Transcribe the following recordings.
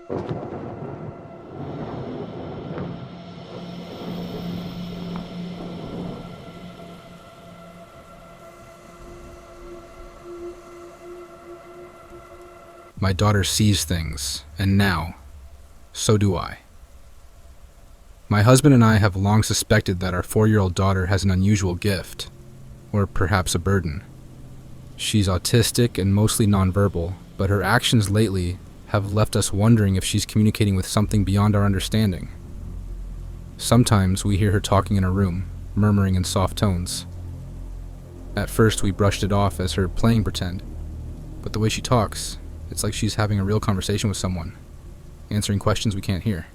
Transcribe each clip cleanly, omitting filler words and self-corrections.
My daughter sees things, and now, so do I. My husband and I have long suspected that our 4-year-old daughter has an unusual gift, or perhaps a burden. She's autistic and mostly nonverbal, but her actions lately have left us wondering if she's communicating with something beyond our understanding. Sometimes we hear her talking in a room, murmuring in soft tones. At first we brushed it off as her playing pretend, but the way she talks, it's like she's having a real conversation with someone, answering questions we can't hear.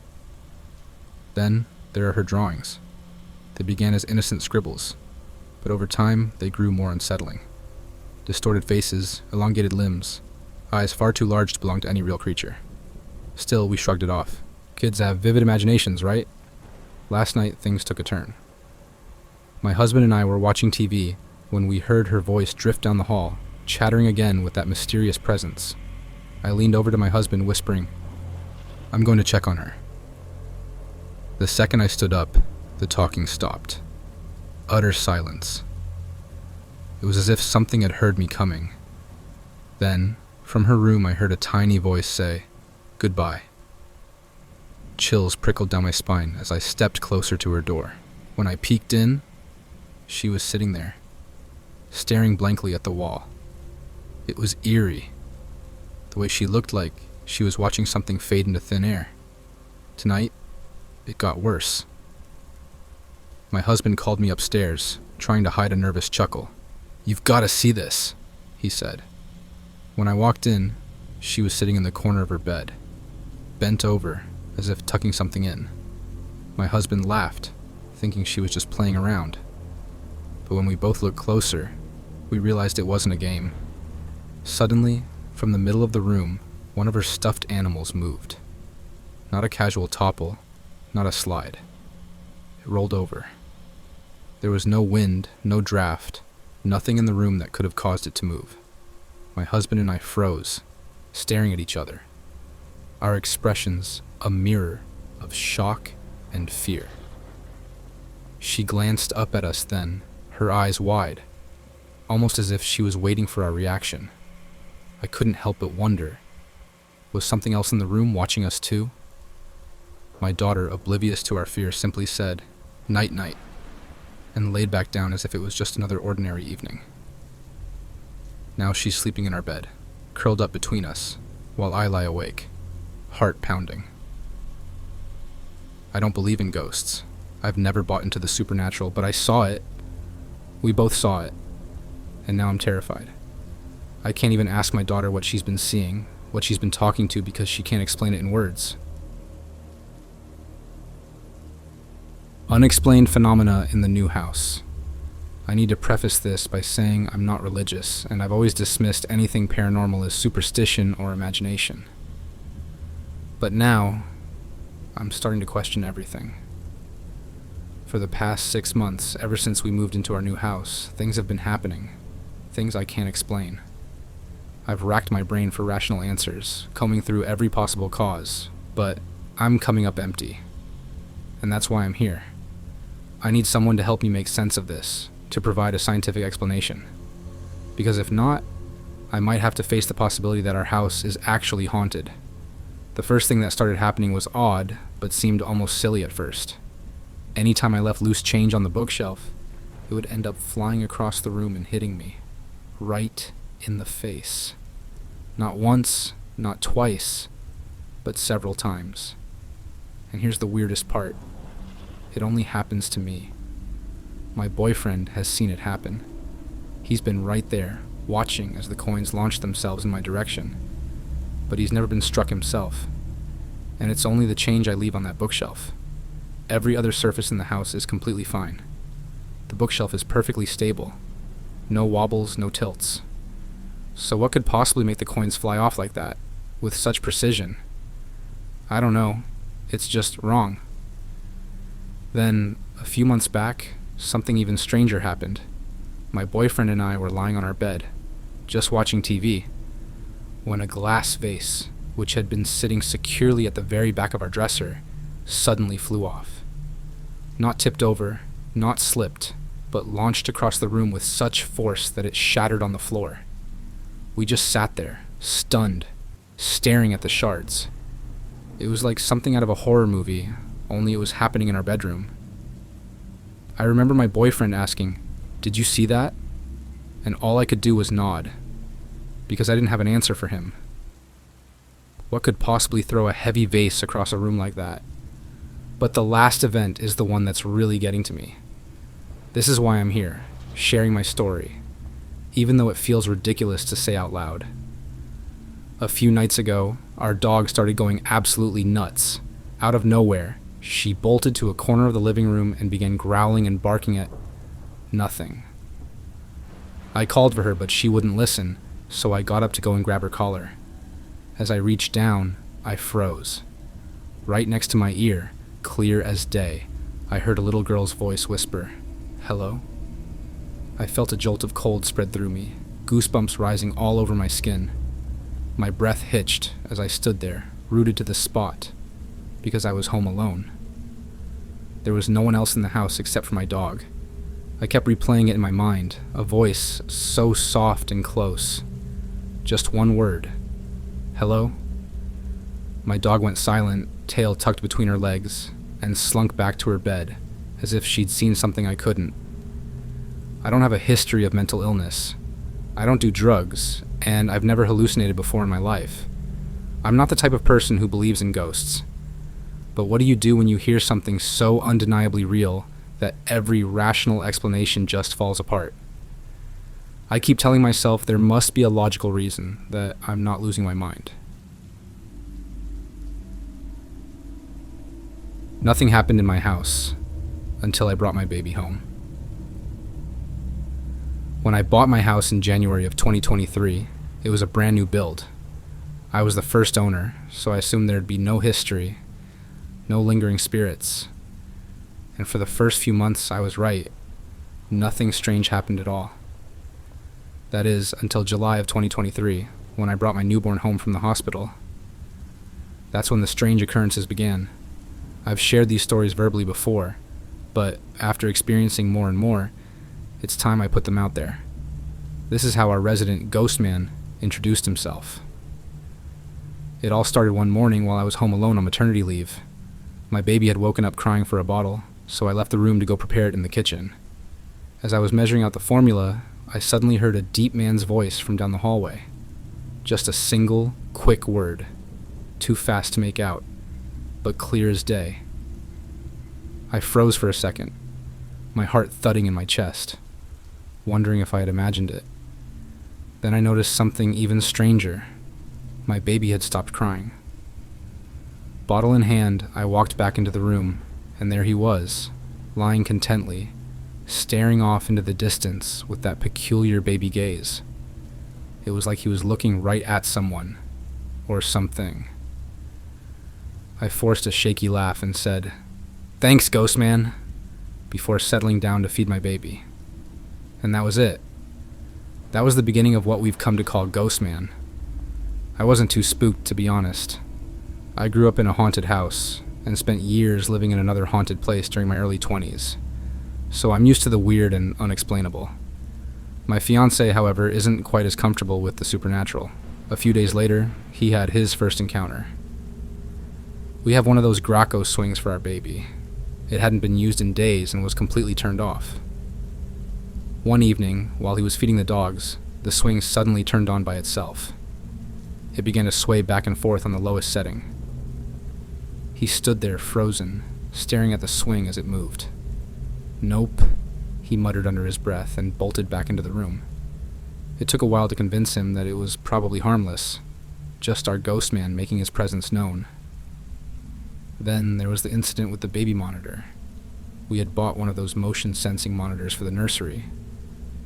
Then there are her drawings. They began as innocent scribbles, but over time they grew more unsettling. Distorted faces, elongated limbs, eyes far too large to belong to any real creature. Still, we shrugged it off. Kids have vivid imaginations, right? Last night, things took a turn. My husband and I were watching TV when we heard her voice drift down the hall, chattering again with that mysterious presence. I leaned over to my husband, whispering, "I'm going to check on her." The second I stood up, the talking stopped. Utter silence. It was as if something had heard me coming. Then, from her room, I heard a tiny voice say, "Goodbye." Chills prickled down my spine as I stepped closer to her door. When I peeked in, she was sitting there, staring blankly at the wall. It was eerie. The way she looked like she was watching something fade into thin air. Tonight, it got worse. My husband called me upstairs, trying to hide a nervous chuckle. "You've got to see this," he said. When I walked in, she was sitting in the corner of her bed, bent over, as if tucking something in. My husband laughed, thinking she was just playing around. But when we both looked closer, we realized it wasn't a game. Suddenly, from the middle of the room, one of her stuffed animals moved. Not a casual topple, not a slide. It rolled over. There was no wind, no draft, nothing in the room that could have caused it to move. My husband and I froze, staring at each other. Our expressions a mirror of shock and fear. She glanced up at us then, her eyes wide, almost as if she was waiting for our reaction. I couldn't help but wonder, was something else in the room watching us too? My daughter, oblivious to our fear, simply said, "Night-night," and laid back down as if it was just another ordinary evening. Now she's sleeping in our bed, curled up between us, while I lie awake, heart pounding. I don't believe in ghosts. I've never bought into the supernatural, but I saw it. We both saw it, and now I'm terrified. I can't even ask my daughter what she's been seeing, what she's been talking to, because she can't explain it in words. Unexplained phenomena in the new house. I need to preface this by saying I'm not religious, and I've always dismissed anything paranormal as superstition or imagination. But now, I'm starting to question everything. For the past 6 months, ever since we moved into our new house, things have been happening. Things I can't explain. I've racked my brain for rational answers, combing through every possible cause, but I'm coming up empty. And that's why I'm here. I need someone to help me make sense of this, to provide a scientific explanation. Because if not, I might have to face the possibility that our house is actually haunted. The first thing that started happening was odd, but seemed almost silly at first. Anytime I left loose change on the bookshelf, it would end up flying across the room and hitting me, right in the face. Not once, not twice, but several times. And here's the weirdest part. It only happens to me. My boyfriend has seen it happen. He's been right there, watching as the coins launch themselves in my direction. But he's never been struck himself. And it's only the change I leave on that bookshelf. Every other surface in the house is completely fine. The bookshelf is perfectly stable. No wobbles, no tilts. So what could possibly make the coins fly off like that, with such precision? I don't know. It's just wrong. Then, a few months back, something even stranger happened. My boyfriend and I were lying on our bed, just watching TV, when a glass vase which had been sitting securely at the very back of our dresser, suddenly flew off. Not tipped over, not slipped, but launched across the room with such force that it shattered on the floor. We just sat there, stunned, staring at the shards. It was like something out of a horror movie, only it was happening in our bedroom. I remember my boyfriend asking, "Did you see that?" And all I could do was nod, because I didn't have an answer for him. What could possibly throw a heavy vase across a room like that? But the last event is the one that's really getting to me. This is why I'm here, sharing my story, even though it feels ridiculous to say out loud. A few nights ago, our dog started going absolutely nuts. Out of nowhere, she bolted to a corner of the living room and began growling and barking at nothing. I called for her, but she wouldn't listen, so I got up to go and grab her collar. As I reached down, I froze. Right next to my ear, clear as day, I heard a little girl's voice whisper, "Hello?" I felt a jolt of cold spread through me, goosebumps rising all over my skin. My breath hitched as I stood there, rooted to the spot, because I was home alone. There was no one else in the house except for my dog. I kept replaying it in my mind, a voice so soft and close. Just one word. "Hello?" My dog went silent, tail tucked between her legs, and slunk back to her bed, as if she'd seen something I couldn't. I don't have a history of mental illness. I don't do drugs, and I've never hallucinated before in my life. I'm not the type of person who believes in ghosts. But what do you do when you hear something so undeniably real that every rational explanation just falls apart? I keep telling myself there must be a logical reason, that I'm not losing my mind. Nothing happened in my house until I brought my baby home. When I bought my house in January of 2023, it was a brand new build. I was the first owner, so I assumed there'd be no history, no lingering spirits. And for the first few months, I was right. Nothing strange happened at all. That is, until July of 2023, when I brought my newborn home from the hospital. That's when the strange occurrences began. I've shared these stories verbally before, but after experiencing more and more, it's time I put them out there. This is how our resident ghost man introduced himself. It all started one morning while I was home alone on maternity leave. My baby had woken up crying for a bottle, so I left the room to go prepare it in the kitchen. As I was measuring out the formula, I suddenly heard a deep man's voice from down the hallway. Just a single, quick word. Too fast to make out, but clear as day. I froze for a second, my heart thudding in my chest, wondering if I had imagined it. Then I noticed something even stranger. My baby had stopped crying. Bottle in hand, I walked back into the room, and there he was, lying contently, staring off into the distance with that peculiar baby gaze. It was like he was looking right at someone, or something. I forced a shaky laugh and said, "Thanks, Ghost Man," before settling down to feed my baby. And that was it. That was the beginning of what we've come to call Ghost Man. I wasn't too spooked, to be honest. I grew up in a haunted house, and spent years living in another haunted place during my early 20s. So I'm used to the weird and unexplainable. My fiancé, however, isn't quite as comfortable with the supernatural. A few days later, he had his first encounter. We have one of those Graco swings for our baby. It hadn't been used in days and was completely turned off. One evening, while he was feeding the dogs, the swing suddenly turned on by itself. It began to sway back and forth on the lowest setting. He stood there frozen, staring at the swing as it moved. "Nope," he muttered under his breath and bolted back into the room. It took a while to convince him that it was probably harmless, just our ghost man making his presence known. Then there was the incident with the baby monitor. We had bought one of those motion-sensing monitors for the nursery,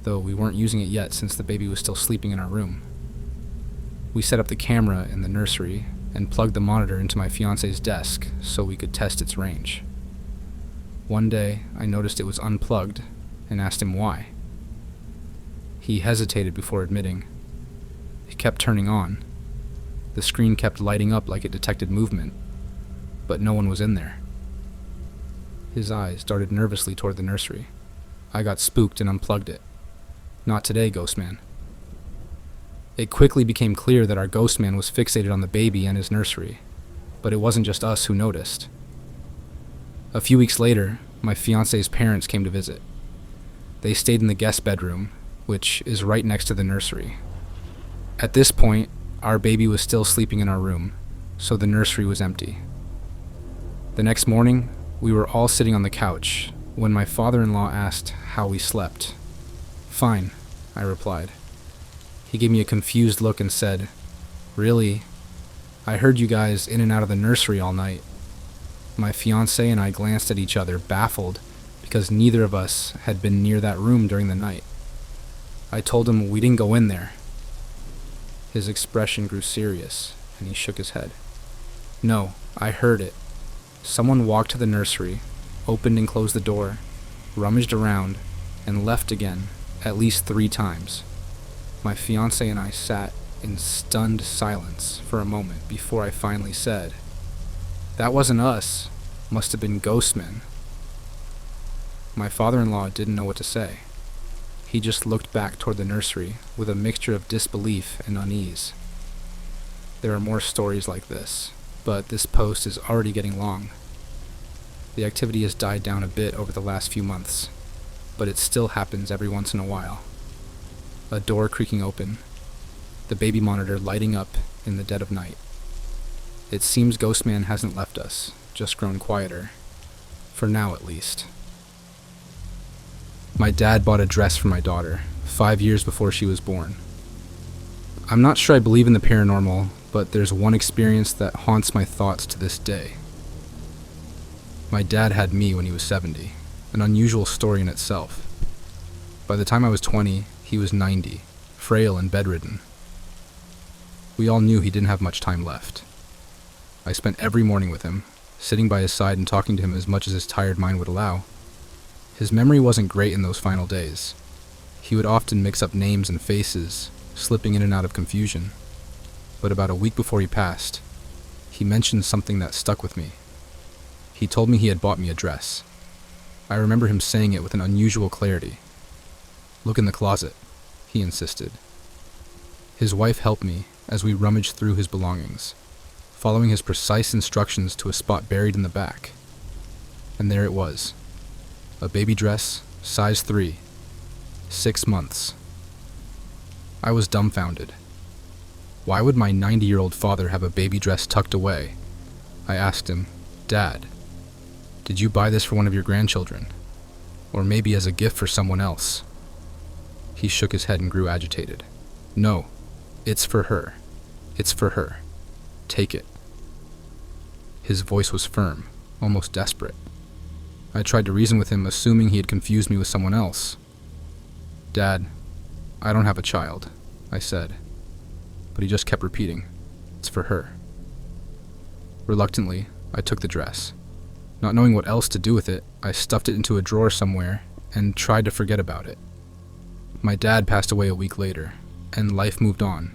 though we weren't using it yet since the baby was still sleeping in our room. We set up the camera in the nursery and plugged the monitor into my fiance's desk so we could test its range. One day, I noticed it was unplugged and asked him why. He hesitated before admitting. It kept turning on. The screen kept lighting up like it detected movement, but no one was in there. His eyes darted nervously toward the nursery. I got spooked and unplugged it. Not today, Ghostman. It quickly became clear that our Ghostman was fixated on the baby and his nursery, but it wasn't just us who noticed. A few weeks later, my fiance's parents came to visit. They stayed in the guest bedroom, which is right next to the nursery. At this point, our baby was still sleeping in our room, so the nursery was empty. The next morning, we were all sitting on the couch when my father-in-law asked how we slept. "Fine," I replied. He gave me a confused look and said, "Really? I heard you guys in and out of the nursery all night." My fiancé and I glanced at each other, baffled, because neither of us had been near that room during the night. I told him we didn't go in there. His expression grew serious, and he shook his head. "No, I heard it. Someone walked to the nursery, opened and closed the door, rummaged around, and left again at least 3 times. My fiancé and I sat in stunned silence for a moment before I finally said, "That wasn't us. Must have been ghostmen." My father-in-law didn't know what to say. He just looked back toward the nursery with a mixture of disbelief and unease. There are more stories like this, but this post is already getting long. The activity has died down a bit over the last few months, but it still happens every once in a while. A door creaking open, the baby monitor lighting up in the dead of night. It seems Ghostman hasn't left us, just grown quieter. For now, at least. My dad bought a dress for my daughter, 5 years before she was born. I'm not sure I believe in the paranormal, but there's one experience that haunts my thoughts to this day. My dad had me when he was 70, an unusual story in itself. By the time I was 20, he was 90, frail and bedridden. We all knew he didn't have much time left. I spent every morning with him, sitting by his side and talking to him as much as his tired mind would allow. His memory wasn't great in those final days. He would often mix up names and faces, slipping in and out of confusion. But about a week before he passed, he mentioned something that stuck with me. He told me he had bought me a dress. I remember him saying it with an unusual clarity. "Look in the closet," he insisted. His wife helped me as we rummaged through his belongings, following his precise instructions to a spot buried in the back. And there it was. A baby dress, size 3, 6 months. I was dumbfounded. Why would my 90-year-old father have a baby dress tucked away? I asked him, "Dad, did you buy this for one of your grandchildren? Or maybe as a gift for someone else?" He shook his head and grew agitated. "No, it's for her. It's for her. Take it." His voice was firm, almost desperate. I tried to reason with him, assuming he had confused me with someone else. "Dad, I don't have a child," I said. But he just kept repeating, "It's for her." Reluctantly, I took the dress. Not knowing what else to do with it, I stuffed it into a drawer somewhere and tried to forget about it. My dad passed away a week later, and life moved on.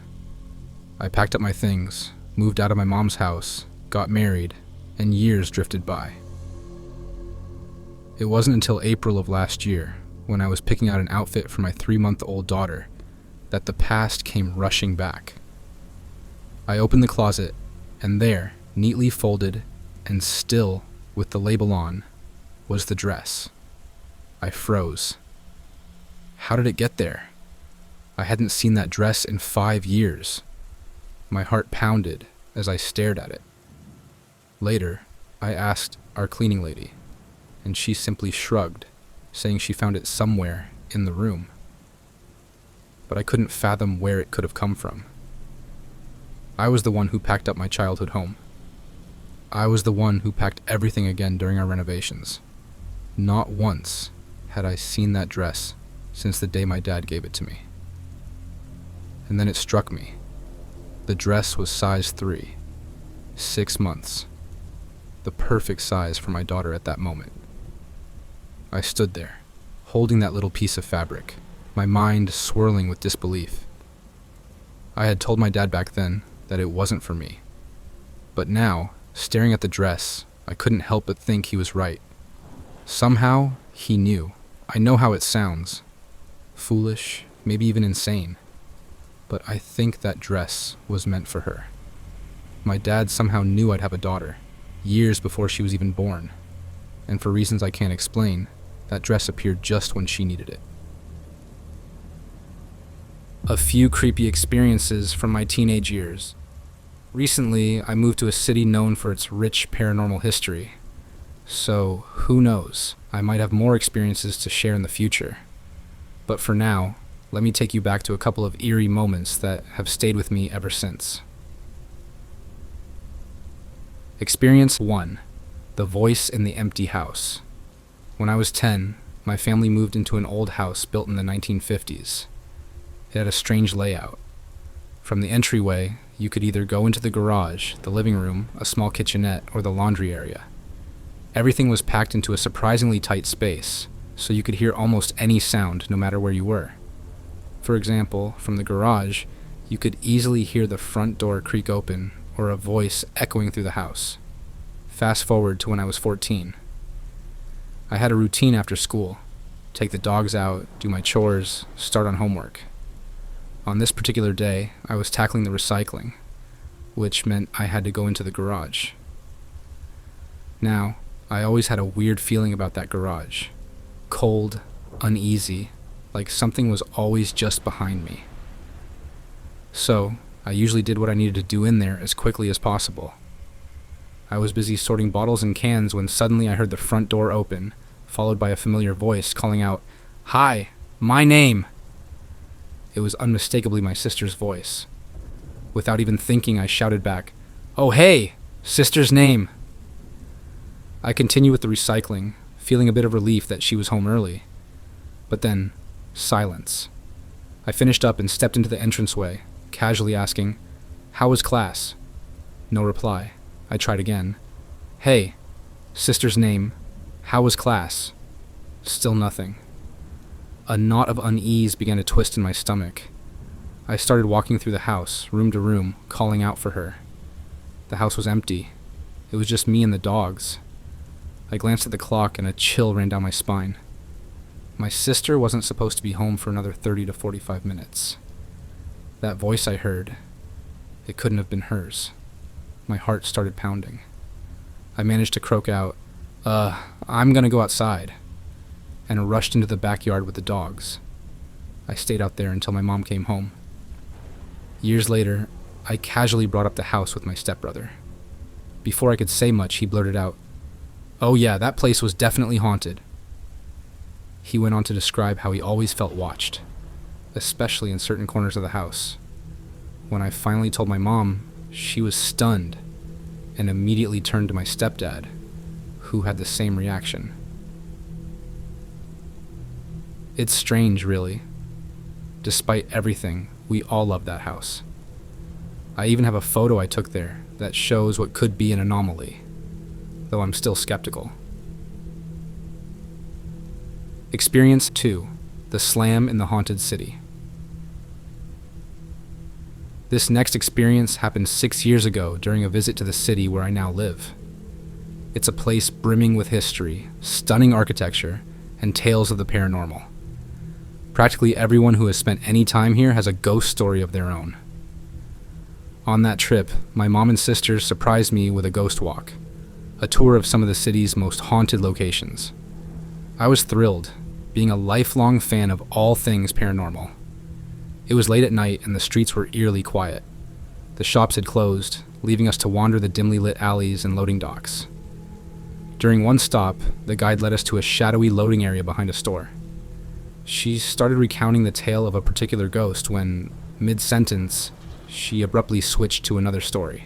I packed up my things, moved out of my mom's house, got married, and years drifted by. It wasn't until April of last year, when I was picking out an outfit for my 3-month-old daughter, that the past came rushing back. I opened the closet, and there, neatly folded, and still with the label on, was the dress. I froze. How did it get there? I hadn't seen that dress in 5 years. My heart pounded as I stared at it. Later, I asked our cleaning lady, and she simply shrugged, saying she found it somewhere in the room. But I couldn't fathom where it could have come from. I was the one who packed up my childhood home. I was the one who packed everything again during our renovations. Not once had I seen that dress since the day my dad gave it to me. And then it struck me. The dress was size 3, 6 months. The perfect size for my daughter at that moment. I stood there, holding that little piece of fabric, my mind swirling with disbelief. I had told my dad back then that it wasn't for me. But now, staring at the dress, I couldn't help but think he was right. Somehow, he knew. I know how it sounds. Foolish, maybe even insane. But I think that dress was meant for her. My dad somehow knew I'd have a daughter, years before she was even born. And for reasons I can't explain, that dress appeared just when she needed it. A few creepy experiences from my teenage years. Recently, I moved to a city known for its rich paranormal history. So, who knows, I might have more experiences to share in the future. But for now, let me take you back to a couple of eerie moments that have stayed with me ever since. Experience 1. The voice in the empty house. When I was 10, my family moved into an old house built in the 1950s. It had a strange layout. From the entryway, you could either go into the garage, the living room, a small kitchenette, or the laundry area. Everything was packed into a surprisingly tight space, so you could hear almost any sound no matter where you were. For example, from the garage, you could easily hear the front door creak open or a voice echoing through the house. Fast forward to when I was 14. I had a routine after school: take the dogs out, do my chores, start on homework. On this particular day, I was tackling the recycling, which meant I had to go into the garage. Now, I always had a weird feeling about that garage. Cold, uneasy, like something was always just behind me. So, I usually did what I needed to do in there as quickly as possible. I was busy sorting bottles and cans when suddenly I heard the front door open, followed by a familiar voice calling out, "Hi, my name!" It was unmistakably my sister's voice. Without even thinking, I shouted back, "Oh hey, sister's name!" I continued with the recycling, feeling a bit of relief that she was home early. But then, silence. I finished up and stepped into the entranceway, casually asking, "How was class?" No reply. I tried again. "Hey, sister's name, how was class?" Still nothing. A knot of unease began to twist in my stomach. I started walking through the house, room to room, calling out for her. The house was empty. It was just me and the dogs. I glanced at the clock and a chill ran down my spine. My sister wasn't supposed to be home for another 30 to 45 minutes. That voice I heard, it couldn't have been hers. My heart started pounding. I managed to croak out, I'm gonna go outside," and rushed into the backyard with the dogs. I stayed out there until my mom came home. Years later, I casually brought up the house with my stepbrother. Before I could say much, he blurted out, "Oh yeah, that place was definitely haunted." He went on to describe how he always felt watched, especially in certain corners of the house. When I finally told my mom, she was stunned and immediately turned to my stepdad, who had the same reaction. It's strange, really. Despite everything, we all love that house. I even have a photo I took there that shows what could be an anomaly, though I'm still skeptical. Experience 2. The Slam in the Haunted City. This next experience happened 6 years ago during a visit to the city where I now live. It's a place brimming with history, stunning architecture, and tales of the paranormal. Practically everyone who has spent any time here has a ghost story of their own. On that trip, my mom and sisters surprised me with a ghost walk, a tour of some of the city's most haunted locations. I was thrilled, being a lifelong fan of all things paranormal. It was late at night and the streets were eerily quiet. The shops had closed, leaving us to wander the dimly lit alleys and loading docks. During one stop, the guide led us to a shadowy loading area behind a store. She started recounting the tale of a particular ghost when, mid-sentence, she abruptly switched to another story.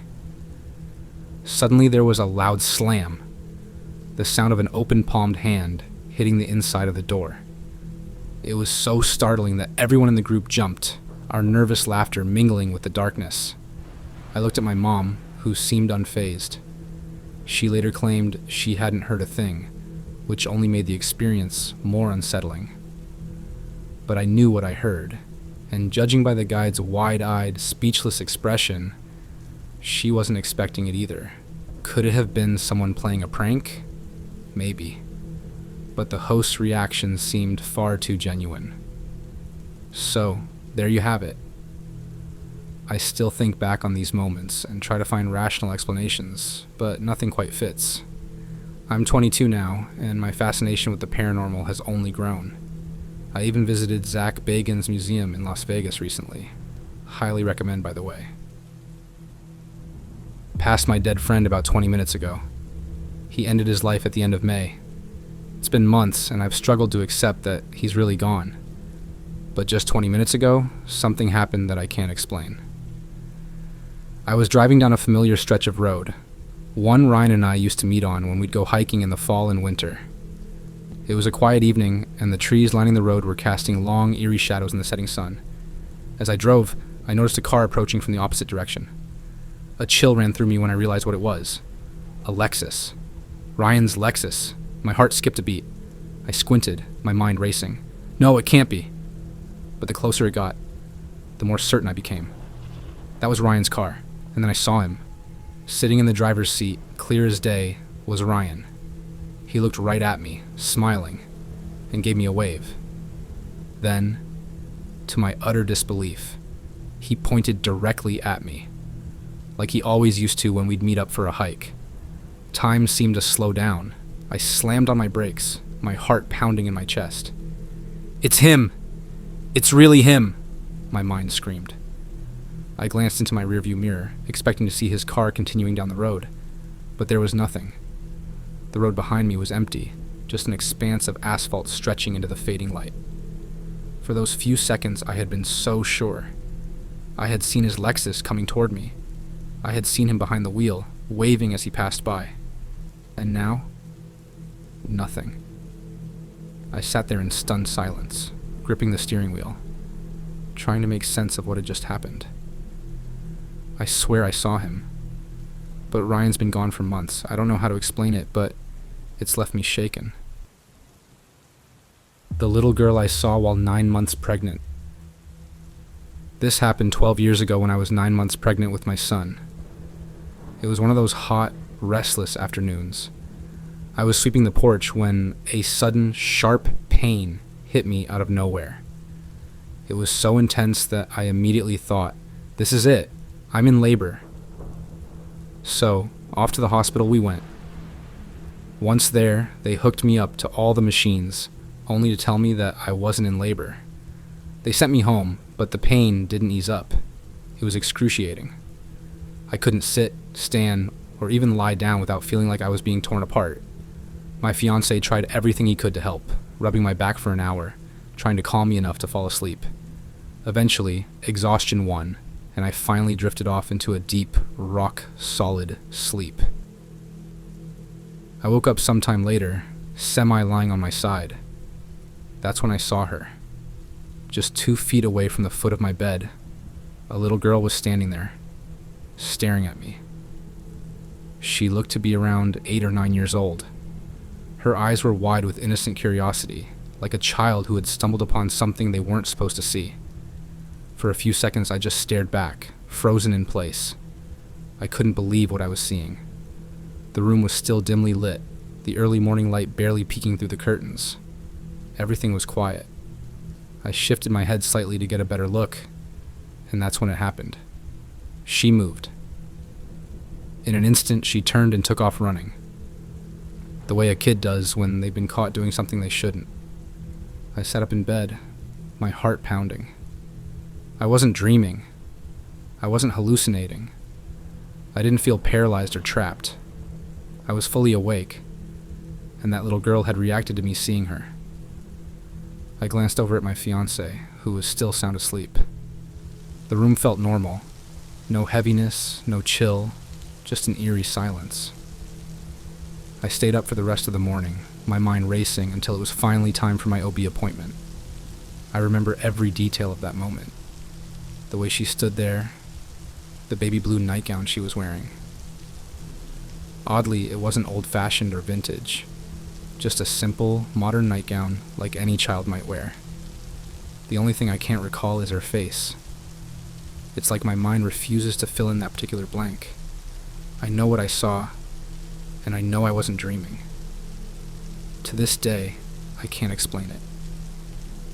Suddenly there was a loud slam, the sound of an open-palmed hand hitting the inside of the door. It was so startling that everyone in the group jumped, our nervous laughter mingling with the darkness. I looked at my mom, who seemed unfazed. She later claimed she hadn't heard a thing, which only made the experience more unsettling. But I knew what I heard, and judging by the guide's wide-eyed, speechless expression, She wasn't expecting it either. Could it have been someone playing a prank? Maybe. But the host's reaction seemed far too genuine. So, there you have it. I still think back on these moments and try to find rational explanations, but nothing quite fits. I'm 22 now, and my fascination with the paranormal has only grown. I even visited Zach Bagans' museum in Las Vegas recently. Highly recommend, by the way. Passed my dead friend about 20 minutes ago. He ended his life at the end of May. It's been months, and I've struggled to accept that he's really gone. But just 20 minutes ago, something happened that I can't explain. I was driving down a familiar stretch of road, one Ryan and I used to meet on when we'd go hiking in the fall and winter. It was a quiet evening, and the trees lining the road were casting long, eerie shadows in the setting sun. As I drove, I noticed a car approaching from the opposite direction. A chill ran through me when I realized what it was. A Lexus. Ryan's Lexus. My heart skipped a beat. I squinted, my mind racing. No, it can't be. But the closer it got, the more certain I became. That was Ryan's car, and then I saw him. Sitting in the driver's seat, clear as day, was Ryan. He looked right at me, smiling, and gave me a wave. Then, to my utter disbelief, he pointed directly at me, like he always used to when we'd meet up for a hike. Time seemed to slow down. I slammed on my brakes, my heart pounding in my chest. "It's him! It's really him!" my mind screamed. I glanced into my rearview mirror, expecting to see his car continuing down the road, but there was nothing. The road behind me was empty, just an expanse of asphalt stretching into the fading light. For those few seconds, I had been so sure. I had seen his Lexus coming toward me. I had seen him behind the wheel, waving as he passed by. And now, nothing. I sat there in stunned silence, gripping the steering wheel, trying to make sense of what had just happened. I swear I saw him. But Ryan's been gone for months. I don't know how to explain it, but it's left me shaken. The little girl I saw while 9 months pregnant. This happened 12 years ago when I was 9 months pregnant with my son. It was one of those hot, restless afternoons. I was sweeping the porch when a sudden, sharp pain hit me out of nowhere. It was so intense that I immediately thought, this is it. I'm in labor. So, off to the hospital we went. Once there, they hooked me up to all the machines, only to tell me that I wasn't in labor. They sent me home, but the pain didn't ease up. It was excruciating. I couldn't sit, stand, or even lie down without feeling like I was being torn apart. My fiancé tried everything he could to help, rubbing my back for an hour, trying to calm me enough to fall asleep. Eventually, exhaustion won, and I finally drifted off into a deep, rock-solid sleep. I woke up sometime later, semi-lying on my side. That's when I saw her. Just 2 feet away from the foot of my bed, a little girl was standing there, staring at me. She looked to be around 8 or 9 years old. Her eyes were wide with innocent curiosity, like a child who had stumbled upon something they weren't supposed to see. For a few seconds, I just stared back, frozen in place. I couldn't believe what I was seeing. The room was still dimly lit, the early morning light barely peeking through the curtains. Everything was quiet. I shifted my head slightly to get a better look, and that's when it happened. She moved. In an instant, she turned and took off running, the way a kid does when they've been caught doing something they shouldn't. I sat up in bed, my heart pounding. I wasn't dreaming. I wasn't hallucinating. I didn't feel paralyzed or trapped. I was fully awake, and that little girl had reacted to me seeing her. I glanced over at my fiancé, who was still sound asleep. The room felt normal. No heaviness, no chill, just an eerie silence. I stayed up for the rest of the morning, my mind racing until it was finally time for my OB appointment. I remember every detail of that moment. The way she stood there, the baby blue nightgown she was wearing. Oddly, it wasn't old-fashioned or vintage. Just a simple, modern nightgown like any child might wear. The only thing I can't recall is her face. It's like my mind refuses to fill in that particular blank. I know what I saw, and I know I wasn't dreaming. To this day, I can't explain it.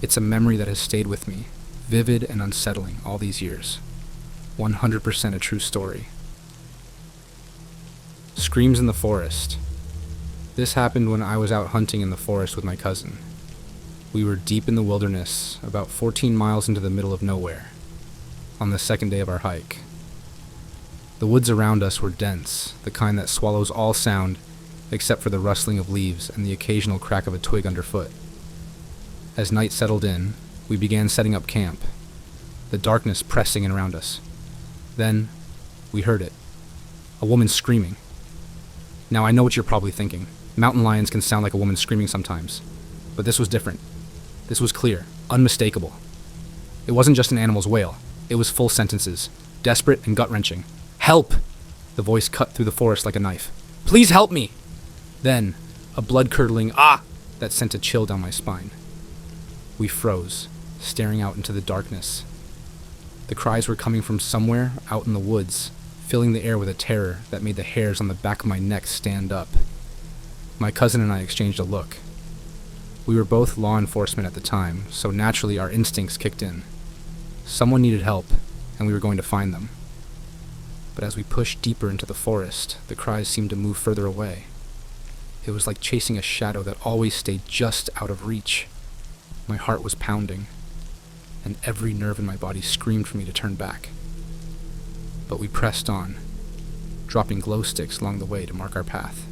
It's a memory that has stayed with me, vivid and unsettling all these years. 100% a true story. Screams in the forest. This happened when I was out hunting in the forest with my cousin. We were deep in the wilderness, about 14 miles into the middle of nowhere, on the second day of our hike. The woods around us were dense, the kind that swallows all sound except for the rustling of leaves and the occasional crack of a twig underfoot. As night settled in, we began setting up camp, the darkness pressing in around us. Then, we heard it. A woman screaming. Now I know what you're probably thinking. Mountain lions can sound like a woman screaming sometimes, but this was different. This was clear, unmistakable. It wasn't just an animal's wail. It was full sentences, desperate and gut-wrenching. "Help!" The voice cut through the forest like a knife. "Please help me!" Then, a blood-curdling "ah!" that sent a chill down my spine. We froze, staring out into the darkness. The cries were coming from somewhere out in the woods, filling the air with a terror that made the hairs on the back of my neck stand up. My cousin and I exchanged a look. We were both law enforcement at the time, so naturally our instincts kicked in. Someone needed help, and we were going to find them. But as we pushed deeper into the forest, the cries seemed to move further away. It was like chasing a shadow that always stayed just out of reach. My heart was pounding, and every nerve in my body screamed for me to turn back. But we pressed on, dropping glow sticks along the way to mark our path.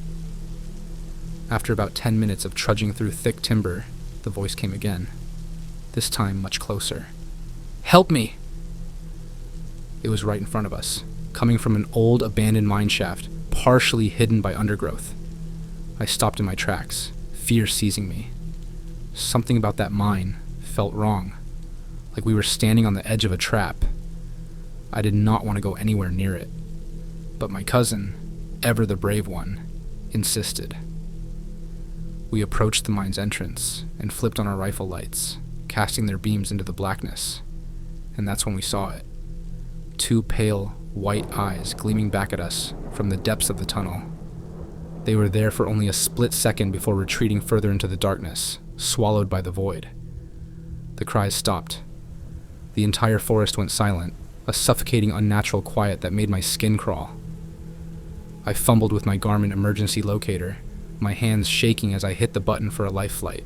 After about 10 minutes of trudging through thick timber, the voice came again, this time much closer. "Help me!" It was right in front of us, coming from an old abandoned mine shaft, partially hidden by undergrowth. I stopped in my tracks, fear seizing me. Something about that mine felt wrong, like we were standing on the edge of a trap. I did not want to go anywhere near it, but my cousin, ever the brave one, insisted. We approached the mine's entrance and flipped on our rifle lights, casting their beams into the blackness, and that's when we saw it. Two pale, white eyes gleaming back at us from the depths of the tunnel. They were there for only a split second before retreating further into the darkness, swallowed by the void. The cries stopped. The entire forest went silent, a suffocating, unnatural quiet that made my skin crawl. I fumbled with my Garmin emergency locator, my hands shaking as I hit the button for a life flight.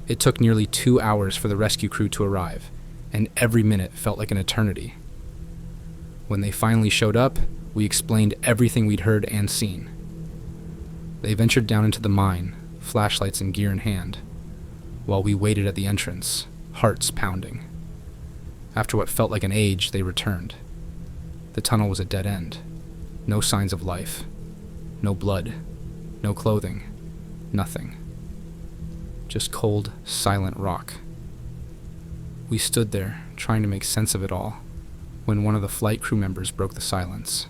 It took nearly 2 hours for the rescue crew to arrive, and every minute felt like an eternity. When they finally showed up, we explained everything we'd heard and seen. They ventured down into the mine, flashlights and gear in hand, while we waited at the entrance, hearts pounding. After what felt like an age, they returned. The tunnel was a dead end. No signs of life. No blood. No clothing. Nothing. Just cold, silent rock. We stood there, trying to make sense of it all, when one of the flight crew members broke the silence.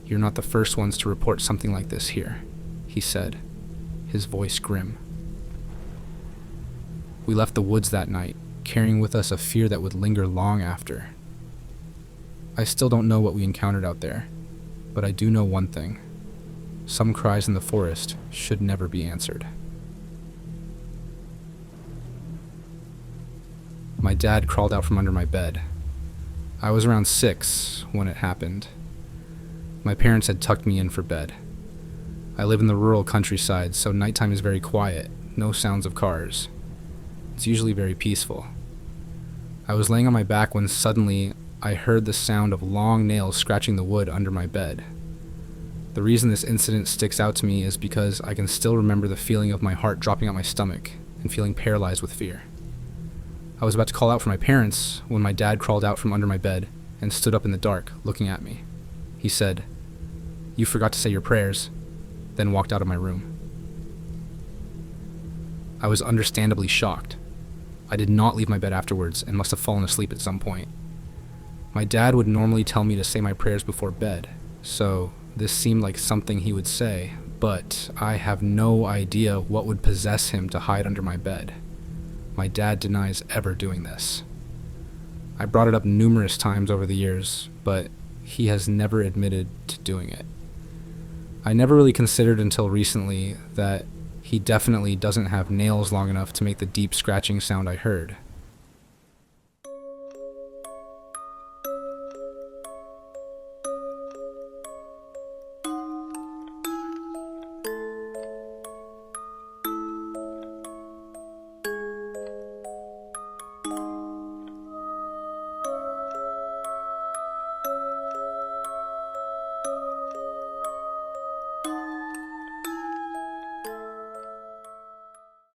"You're not the first ones to report something like this here," he said, his voice grim. We left the woods that night, carrying with us a fear that would linger long after. I still don't know what we encountered out there, but I do know one thing. Some cries in the forest should never be answered. My dad crawled out from under my bed. I was around 6 when it happened. My parents had tucked me in for bed. I live in the rural countryside, so nighttime is very quiet, no sounds of cars. It's usually very peaceful. I was laying on my back when suddenly I heard the sound of long nails scratching the wood under my bed. The reason this incident sticks out to me is because I can still remember the feeling of my heart dropping out my stomach and feeling paralyzed with fear. I was about to call out for my parents when my dad crawled out from under my bed and stood up in the dark, looking at me. He said, "You forgot to say your prayers," then walked out of my room. I was understandably shocked. I did not leave my bed afterwards and must have fallen asleep at some point. My dad would normally tell me to say my prayers before bed, so this seemed like something he would say, but I have no idea what would possess him to hide under my bed. My dad denies ever doing this. I brought it up numerous times over the years, but he has never admitted to doing it. I never really considered until recently that he definitely doesn't have nails long enough to make the deep scratching sound I heard.